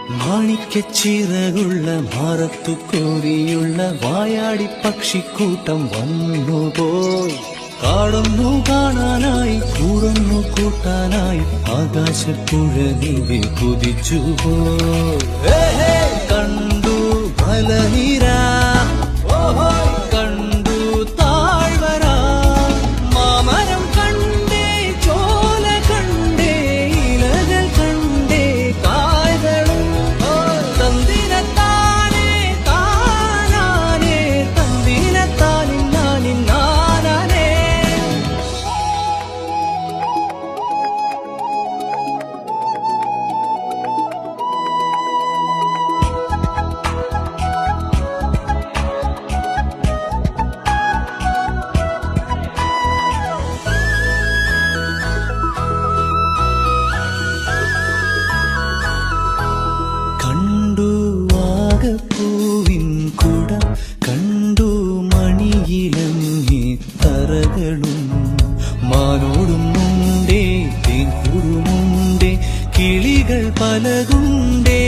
മാണിക്കച്ചിറകുള്ള മാറത്തു കോരിയുള്ള വായാടി പക്ഷിക്കൂട്ടം വന്നുപോയി. കാടൊന്നു കാണാനായി കൂടൊന്നു കൂട്ടാനായി ആകാശപ്പുഴ നീവി കുതിച്ചുപോയി. കണ്ടു മലനിര, കണ്ടു താഴ്വര, മാമരം കണ്ടേ, ചോല കണ്ടേ, ഇലകൾ കണ്ടേ, കായകളും തന്തിരത്താനേ താനാനേ, തന്തിരത്താനിന്നാനിന്നാനേ. കണ്ടു വാഗപ്പൂവിൻ കുട, കണ്ടു മണിയിലങ്ങി തറകളും, മാനോടും മുണ്ടേ തേൻകൂടുമുണ്ടേ, കിളികൾ പലതുണ്ടേ.